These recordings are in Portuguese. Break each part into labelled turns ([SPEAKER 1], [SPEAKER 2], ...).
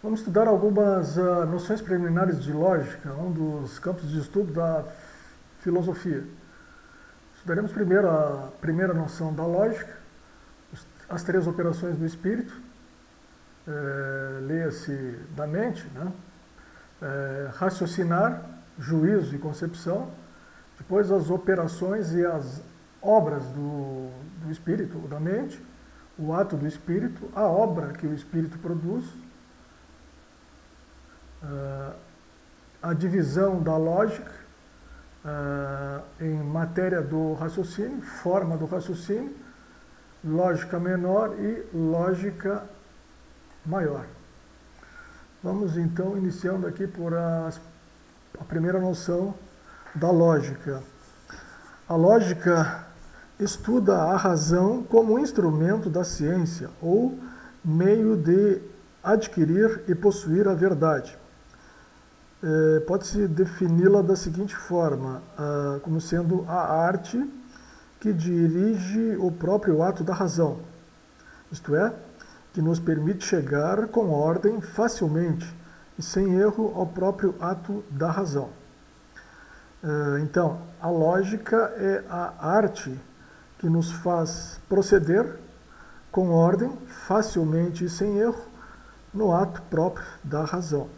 [SPEAKER 1] Vamos estudar algumas noções preliminares de lógica, um dos campos de estudo da filosofia. Estudaremos primeiro a primeira noção da lógica, as três operações do espírito, leia-se da mente, né? Raciocinar, juízo e concepção, depois as operações e as obras do espírito, da mente, o ato do espírito, a obra que o espírito produz, a divisão da lógica em matéria do raciocínio, forma do raciocínio, lógica menor e lógica maior. Vamos então iniciando aqui por a primeira noção da lógica. A lógica estuda a razão como instrumento da ciência ou meio de adquirir e possuir a verdade. Pode-se defini-la da seguinte forma, como sendo a arte que dirige o próprio ato da razão, isto é, que nos permite chegar com ordem facilmente e sem erro ao próprio ato da razão. Então, a lógica é a arte que nos faz proceder com ordem, facilmente e sem erro, no ato próprio da razão.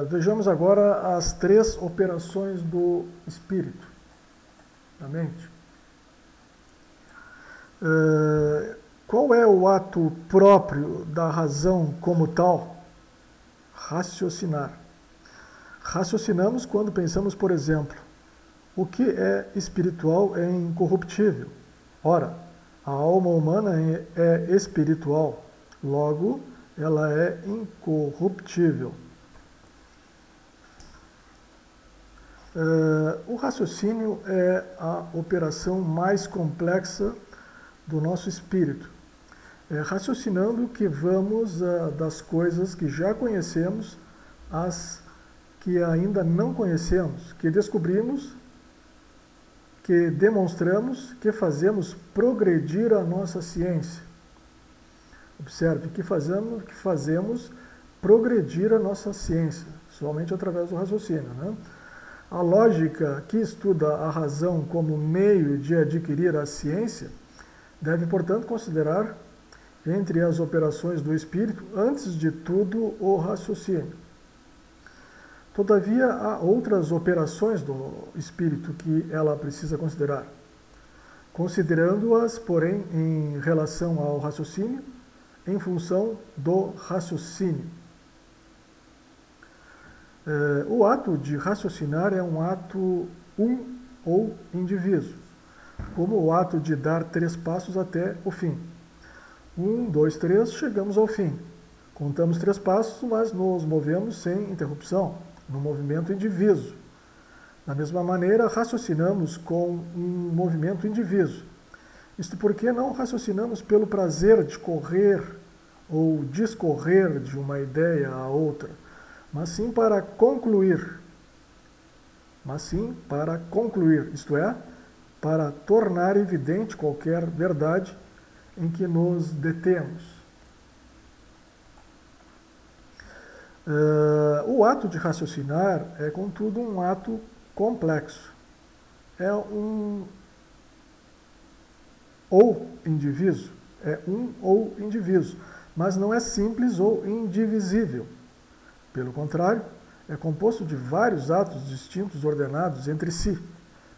[SPEAKER 1] Vejamos agora as três operações do espírito, da mente. Qual é o ato próprio da razão como tal? Raciocinar. Raciocinamos quando pensamos, por exemplo, o que é espiritual é incorruptível. Ora, a alma humana é espiritual, logo, ela é incorruptível. O raciocínio é a operação mais complexa do nosso espírito. É raciocinando que vamos das coisas que já conhecemos às que ainda não conhecemos, que descobrimos, que demonstramos, que fazemos progredir a nossa ciência. Observe que fazemos progredir a nossa ciência, somente através do raciocínio, né? A lógica que estuda a razão como meio de adquirir a ciência deve, portanto, considerar, entre as operações do espírito, antes de tudo, o raciocínio. Todavia, há outras operações do espírito que ela precisa considerar. Considerando-as, porém, em relação ao raciocínio, em função do raciocínio. O ato de raciocinar é um ato ou indiviso, como o ato de dar 3 passos até o fim. 1, 2, 3, chegamos ao fim. Contamos 3 passos, mas nos movemos sem interrupção, no movimento indiviso. Da mesma maneira, raciocinamos com um movimento indiviso. Isto porque não raciocinamos pelo prazer de correr ou discorrer de uma ideia a outra, mas sim para concluir. Isto é, para tornar evidente qualquer verdade em que nos detemos. O ato de raciocinar é, contudo, um ato complexo. É ou indiviso, mas não é simples ou indivisível. Pelo contrário, é composto de vários atos distintos ordenados entre si,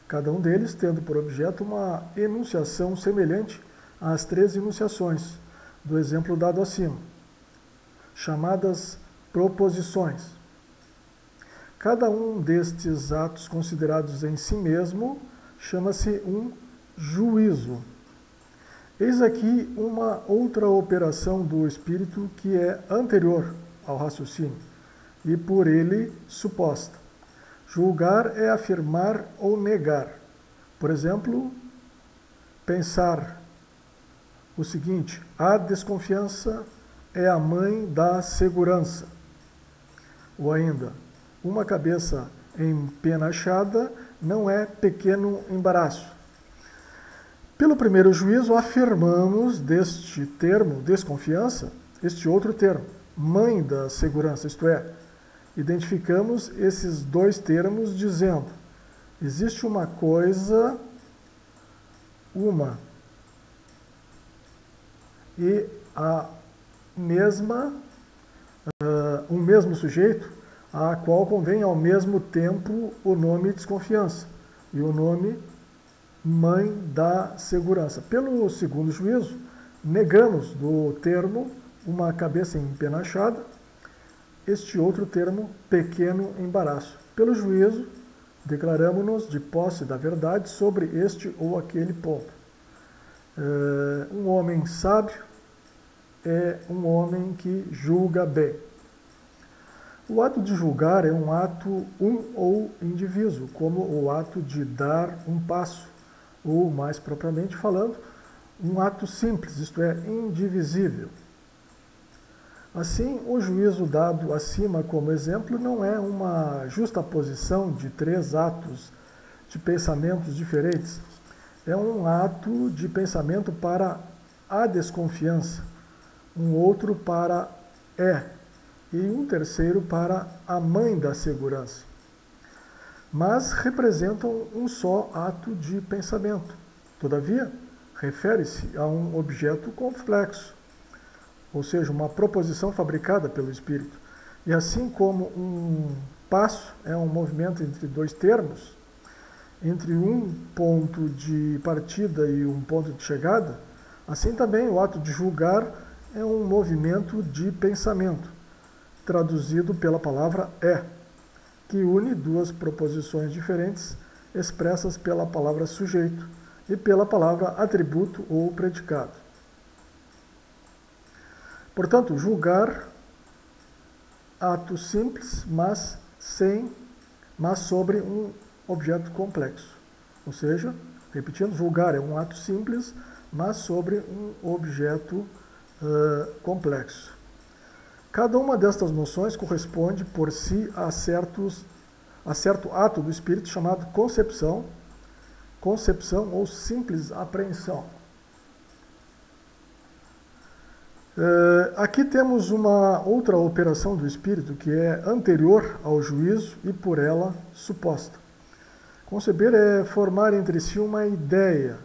[SPEAKER 1] cada um deles tendo por objeto uma enunciação semelhante às 3 enunciações do exemplo dado acima, chamadas proposições. Cada um destes atos considerados em si mesmo chama-se um juízo. Eis aqui uma outra operação do espírito que é anterior ao raciocínio e por ele suposta. Julgar é afirmar ou negar. Por exemplo, pensar o seguinte: a desconfiança é a mãe da segurança. Ou ainda, uma cabeça empenachada não é pequeno embaraço. Pelo primeiro juízo, afirmamos deste termo, desconfiança, este outro termo, mãe da segurança, isto é, identificamos esses dois termos dizendo, existe uma coisa, e a mesma, um mesmo sujeito, a qual convém ao mesmo tempo o nome desconfiança e o nome mãe da segurança. Pelo segundo juízo, negamos do termo uma cabeça empenachada, este outro termo pequeno embaraço. Pelo juízo, declaramos-nos de posse da verdade sobre este ou aquele ponto. Um homem sábio é um homem que julga bem. O ato de julgar é um ato ou indiviso, como o ato de dar um passo, ou, mais propriamente falando, um ato simples, isto é, indivisível. Assim, o juízo dado acima como exemplo não é uma justaposição de três atos de pensamentos diferentes. É um ato de pensamento para a desconfiança, um outro para e um terceiro para a mãe da segurança. Mas representam um só ato de pensamento. Todavia, refere-se a um objeto complexo, ou seja, uma proposição fabricada pelo espírito. E assim como um passo é um movimento entre dois termos, entre um ponto de partida e um ponto de chegada, assim também o ato de julgar é um movimento de pensamento, traduzido pela palavra que une duas proposições diferentes expressas pela palavra sujeito e pela palavra atributo ou predicado. Portanto, julgar, ato simples, mas sobre um objeto complexo. Ou seja, repetindo, julgar é um ato simples, mas sobre um objeto complexo. Cada uma destas noções corresponde por si a certo ato do espírito chamado concepção ou simples apreensão. Aqui temos uma outra operação do espírito que é anterior ao juízo e por ela suposta. Conceber é formar entre si uma ideia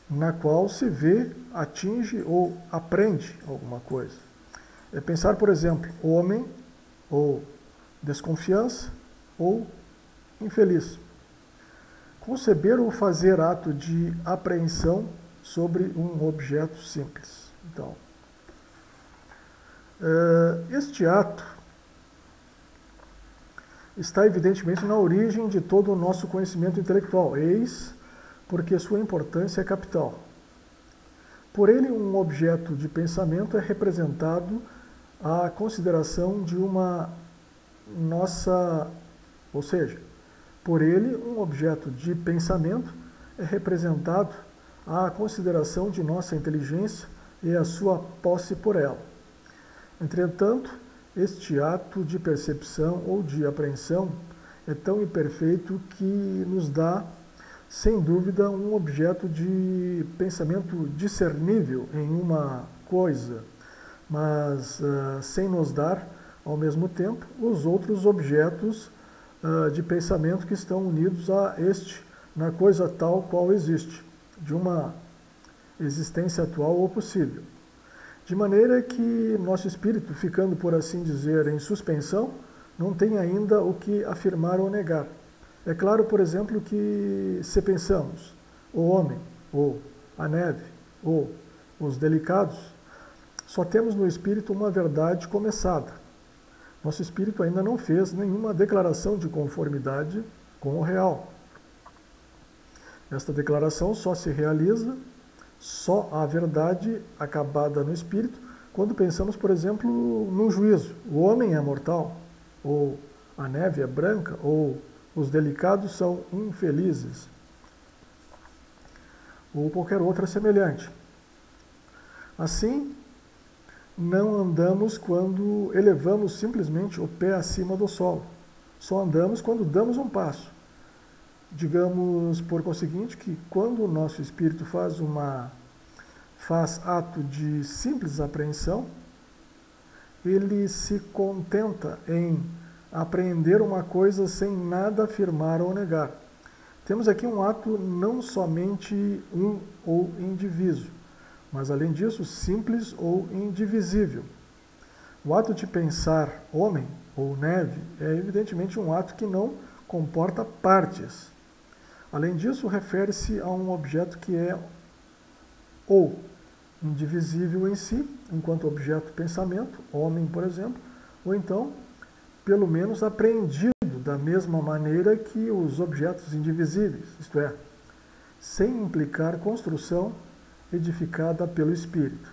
[SPEAKER 1] na qual se vê, atinge ou aprende alguma coisa. É pensar, por exemplo, homem ou desconfiança ou infeliz. Conceber ou fazer ato de apreensão sobre um objeto simples. Então, este ato está evidentemente na origem de todo o nosso conhecimento intelectual, eis porque sua importância é capital. Por ele, um objeto de pensamento é representado à consideração de uma nossa, ou seja, por ele, um objeto de pensamento é representado à consideração de nossa inteligência e à sua posse por ela. Entretanto, este ato de percepção ou de apreensão é tão imperfeito que nos dá, sem dúvida, um objeto de pensamento discernível em uma coisa, mas sem nos dar, ao mesmo tempo, os outros objetos de pensamento que estão unidos a este, na coisa tal qual existe, de uma existência atual ou possível. De maneira que nosso espírito, ficando, por assim dizer, em suspensão, não tem ainda o que afirmar ou negar. É claro, por exemplo, que se pensamos o homem, ou a neve, ou os delicados, só temos no espírito uma verdade começada. Nosso espírito ainda não fez nenhuma declaração de conformidade com o real. Esta declaração só se realiza, só a verdade acabada no espírito, quando pensamos, por exemplo, no juízo. O homem é mortal, ou a neve é branca, ou os delicados são infelizes, ou qualquer outra semelhante. Assim, não andamos quando elevamos simplesmente o pé acima do solo. Só andamos quando damos um passo. Digamos, por conseguinte, que quando o nosso espírito faz ato de simples apreensão, ele se contenta em apreender uma coisa sem nada afirmar ou negar. Temos aqui um ato não somente um ou indiviso, mas além disso simples ou indivisível. O ato de pensar homem ou neve é evidentemente um ato que não comporta partes. Além disso, refere-se a um objeto que é ou indivisível em si, enquanto objeto pensamento, homem, por exemplo, ou então, pelo menos, apreendido da mesma maneira que os objetos indivisíveis, isto é, sem implicar construção edificada pelo espírito.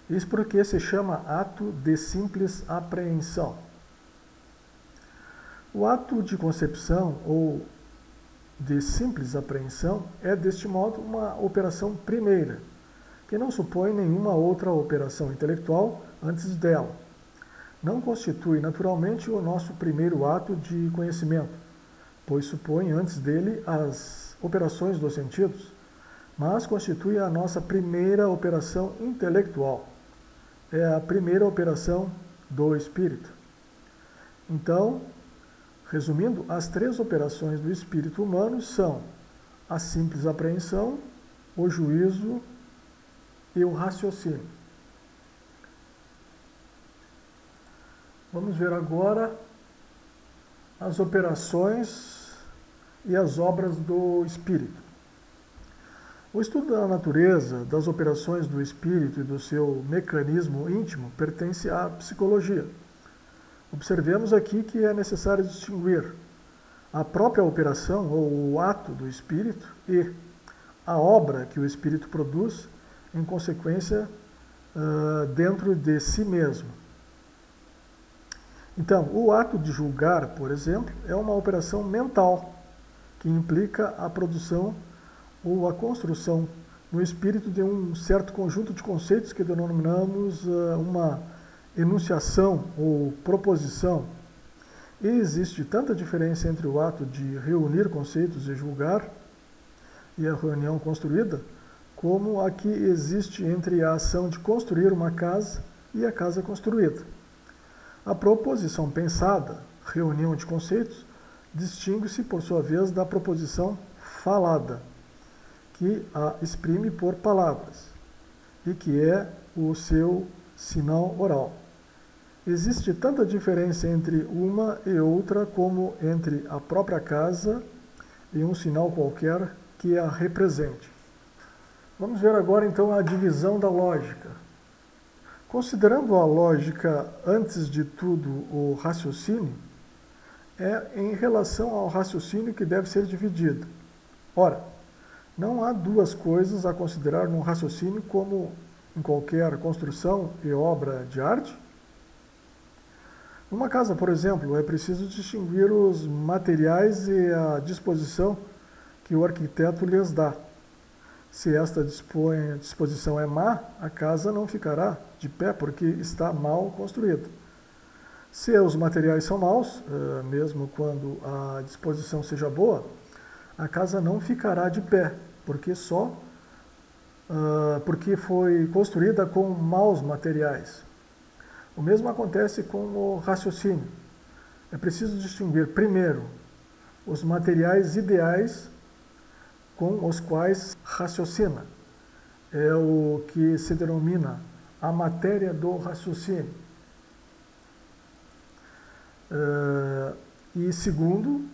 [SPEAKER 1] Isso porque se chama ato de simples apreensão. O ato de concepção ou de simples apreensão é, deste modo, uma operação primeira, que não supõe nenhuma outra operação intelectual antes dela. Não constitui, naturalmente, o nosso primeiro ato de conhecimento, pois supõe antes dele as operações dos sentidos, mas constitui a nossa primeira operação intelectual. É a primeira operação do espírito. Então, resumindo, as três operações do espírito humano são a simples apreensão, o juízo e o raciocínio. Vamos ver agora as operações e as obras do espírito. O estudo da natureza, das operações do espírito e do seu mecanismo íntimo pertence à psicologia. Observemos aqui que é necessário distinguir a própria operação ou o ato do espírito e a obra que o espírito produz em consequência dentro de si mesmo. Então, o ato de julgar, por exemplo, é uma operação mental que implica a produção ou a construção no espírito de um certo conjunto de conceitos que denominamos uma enunciação ou proposição. E existe tanta diferença entre o ato de reunir conceitos e julgar e a reunião construída, como a que existe entre a ação de construir uma casa e a casa construída. A proposição pensada, reunião de conceitos, distingue-se, por sua vez, da proposição falada, que a exprime por palavras, e que é o seu sinal oral. Existe tanta diferença entre uma e outra como entre a própria casa e um sinal qualquer que a represente. Vamos ver agora então a divisão da lógica. Considerando a lógica, antes de tudo, o raciocínio, é em relação ao raciocínio que deve ser dividido. Ora, não há duas coisas a considerar no raciocínio como em qualquer construção e obra de arte? Numa casa, por exemplo, é preciso distinguir os materiais e a disposição que o arquiteto lhes dá. Se esta disposição é má, a casa não ficará de pé porque está mal construída. Se os materiais são maus, mesmo quando a disposição seja boa, a casa não ficará de pé, porque foi construída com maus materiais. O mesmo acontece com o raciocínio. É preciso distinguir, primeiro, os materiais ideais com os quais raciocina. É o que se denomina a matéria do raciocínio. E segundo,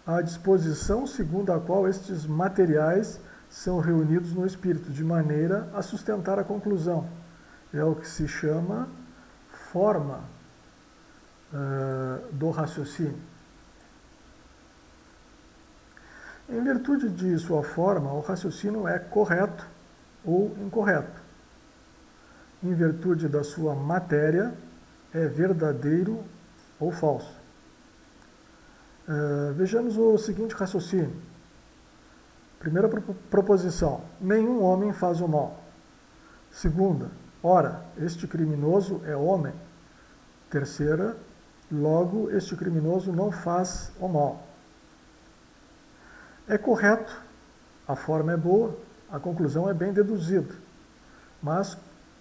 [SPEAKER 1] a disposição segundo a qual estes materiais são reunidos no espírito, de maneira a sustentar a conclusão. É o que se chama forma do raciocínio. Em virtude de sua forma, o raciocínio é correto ou incorreto. Em virtude da sua matéria, é verdadeiro ou falso. Vejamos o seguinte raciocínio. Primeira proposição: nenhum homem faz o mal. Segunda: ora, este criminoso é homem. Terceira: logo, este criminoso não faz o mal. É correto, a forma é boa, a conclusão é bem deduzida, mas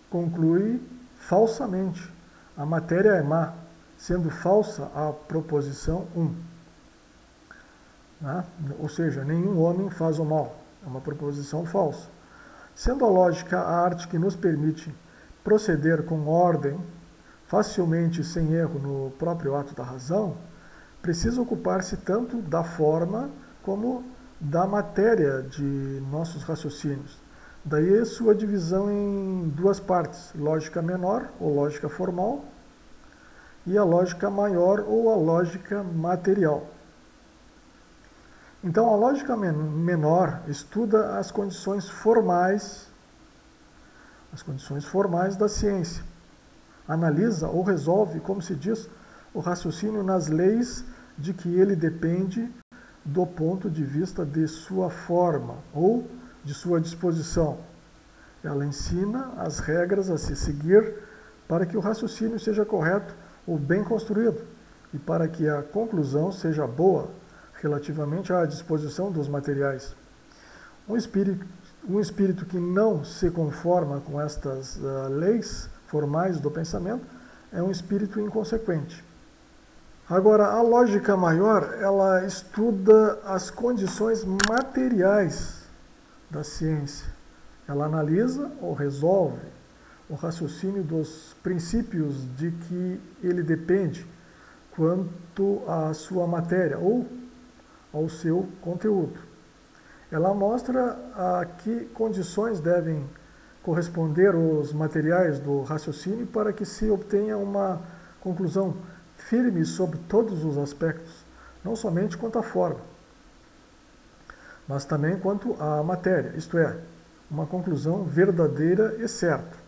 [SPEAKER 1] conclui falsamente. A matéria é má, sendo falsa a proposição 1. Né? Ou seja, nenhum homem faz o mal. É uma proposição falsa. Sendo a lógica a arte que nos permite proceder com ordem, facilmente e sem erro no próprio ato da razão, precisa ocupar-se tanto da forma como da matéria de nossos raciocínios. Daí sua divisão em duas partes, lógica menor ou lógica formal e a lógica maior ou a lógica material. Então a lógica menor estuda as condições formais da ciência. Analisa ou resolve, como se diz, o raciocínio nas leis de que ele depende do ponto de vista de sua forma ou de sua disposição. Ela ensina as regras a se seguir para que o raciocínio seja correto ou bem construído e para que a conclusão seja boa relativamente à disposição dos materiais. Um espírito que não se conforma com estas leis formais do pensamento é um espírito inconsequente. Agora, a lógica maior, ela estuda as condições materiais da ciência. Ela analisa ou resolve o raciocínio dos princípios de que ele depende quanto à sua matéria ou ao seu conteúdo. Ela mostra a que condições devem corresponder os materiais do raciocínio para que se obtenha uma conclusão firme sobre todos os aspectos, não somente quanto à forma, mas também quanto à matéria, isto é, uma conclusão verdadeira e certa.